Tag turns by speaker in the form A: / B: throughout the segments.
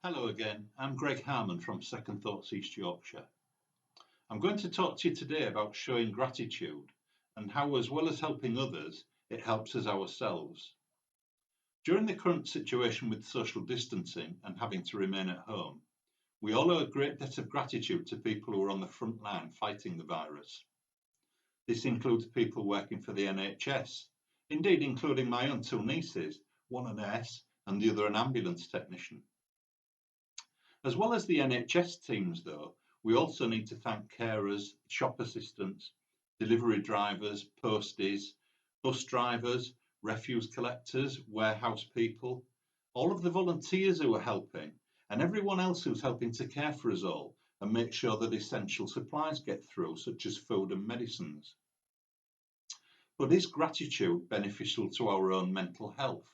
A: Hello again, I'm Greg Harmon from Second Thoughts East Yorkshire. I'm going to talk to you today about showing gratitude and how, as well as helping others, it helps us ourselves. During the current situation with social distancing and having to remain at home, we all owe a great debt of gratitude to people who are on the front line fighting the virus. This includes people working for the NHS, indeed including my own two nieces, one a nurse and the other an ambulance technician. As well as the NHS teams, though, we also need to thank carers, shop assistants, delivery drivers, posties, bus drivers, refuse collectors, warehouse people, all of the volunteers who are helping, and everyone else who's helping to care for us all and make sure that essential supplies get through, such as food and medicines. But is gratitude beneficial to our own mental health?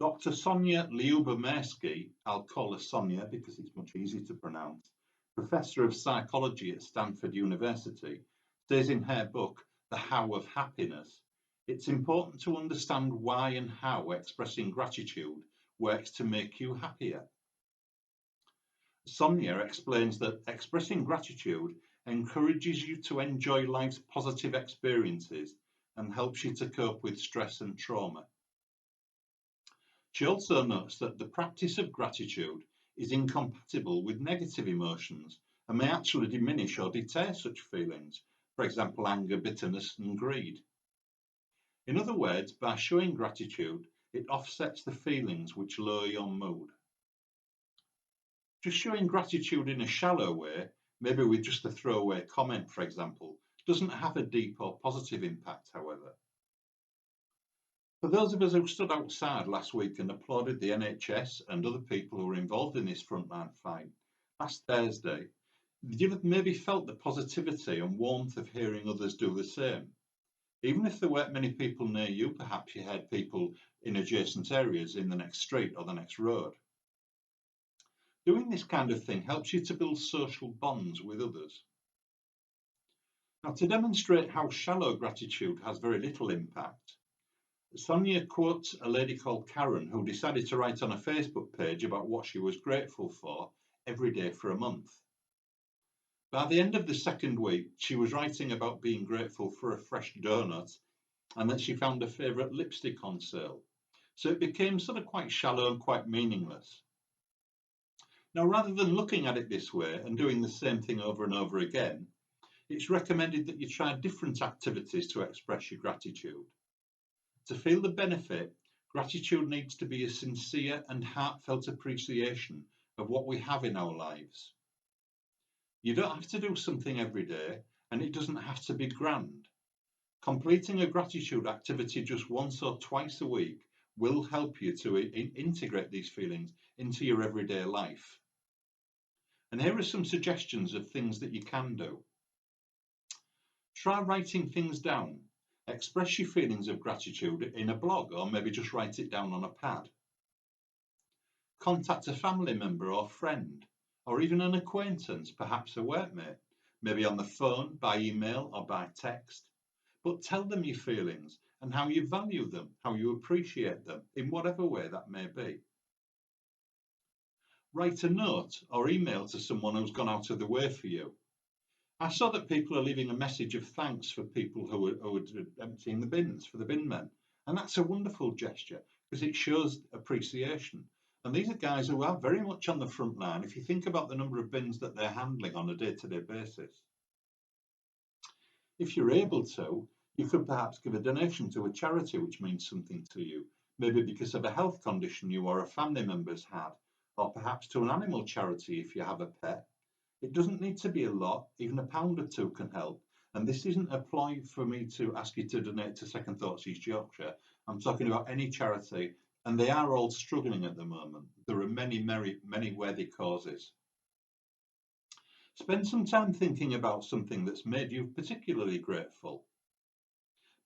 A: Dr. Sonia Lyubomirsky, I'll call her Sonia because it's much easier to pronounce, Professor of Psychology at Stanford University, says in her book, The How of Happiness, it's important to understand why and how expressing gratitude works to make you happier. Sonia explains that expressing gratitude encourages you to enjoy life's positive experiences and helps you to cope with stress and trauma. She also notes that the practice of gratitude is incompatible with negative emotions and may actually diminish or deter such feelings, for example, anger, bitterness, and greed. In other words, by showing gratitude, it offsets the feelings which lower your mood. Just showing gratitude in a shallow way, maybe with just a throwaway comment, for example, doesn't have a deep or positive impact, however. For those of us who stood outside last week and applauded the NHS and other people who were involved in this frontline fight last Thursday, you've maybe felt the positivity and warmth of hearing others do the same. Even if there weren't many people near you, perhaps you heard people in adjacent areas in the next street or the next road. Doing this kind of thing helps you to build social bonds with others. Now, to demonstrate how shallow gratitude has very little impact, Sonia quotes a lady called Karen who decided to write on a Facebook page about what she was grateful for every day for a month. By the end of the second week, she was writing about being grateful for a fresh donut and that she found a favourite lipstick on sale. So it became sort of quite shallow and quite meaningless. Now, rather than looking at it this way and doing the same thing over and over again, it's recommended that you try different activities to express your gratitude. To feel the benefit, gratitude needs to be a sincere and heartfelt appreciation of what we have in our lives. You don't have to do something every day, and it doesn't have to be grand. Completing a gratitude activity just once or twice a week will help you to integrate these feelings into your everyday life. And here are some suggestions of things that you can do. Try writing things down. Express your feelings of gratitude in a blog or maybe just write it down on a pad. Contact a family member or friend or even an acquaintance, perhaps a workmate, maybe on the phone, by email or by text. But tell them your feelings and how you value them, how you appreciate them in whatever way that may be. Write a note or email to someone who's gone out of the way for you. I saw that people are leaving a message of thanks for people who are emptying the bins, for the bin men. And that's a wonderful gesture because it shows appreciation. And these are guys who are very much on the front line if you think about the number of bins that they're handling on a day-to-day basis. If you're able to, you could perhaps give a donation to a charity which means something to you, maybe because of a health condition you or a family member's had, or perhaps to an animal charity if you have a pet. It doesn't need to be a lot, even £1 or 2 can help. And this isn't a ploy for me to ask you to donate to Second Thoughts East Yorkshire. I'm talking about any charity, and they are all struggling at the moment. There are many worthy causes. Spend some time thinking about something that's made you particularly grateful.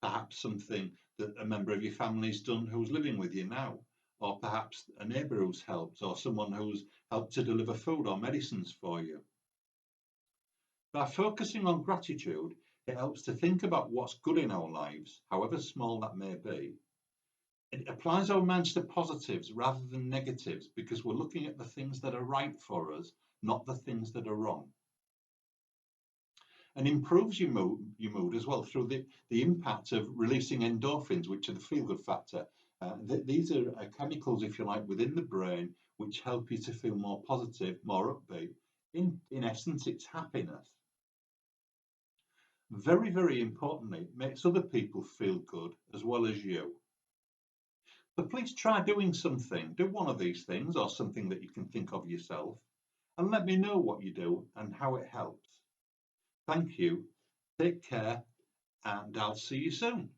A: Perhaps something that a member of your family's done who's living with you now, or perhaps a neighbour who's helped, or someone who's helped to deliver food or medicines for you. By focusing on gratitude, it helps to think about what's good in our lives, however small that may be. It applies our minds to positives rather than negatives because we're looking at the things that are right for us, not the things that are wrong. And improves your mood as well through the impact of releasing endorphins, which are the feel-good factor. These are chemicals, if you like, within the brain, which help you to feel more positive, more upbeat. In essence, it's happiness. Very, very importantly, it makes other people feel good as well as you. So please try doing something. Do one of these things or something that you can think of yourself, and let me know what you do and how it helps. Thank you. Take care, and I'll see you soon.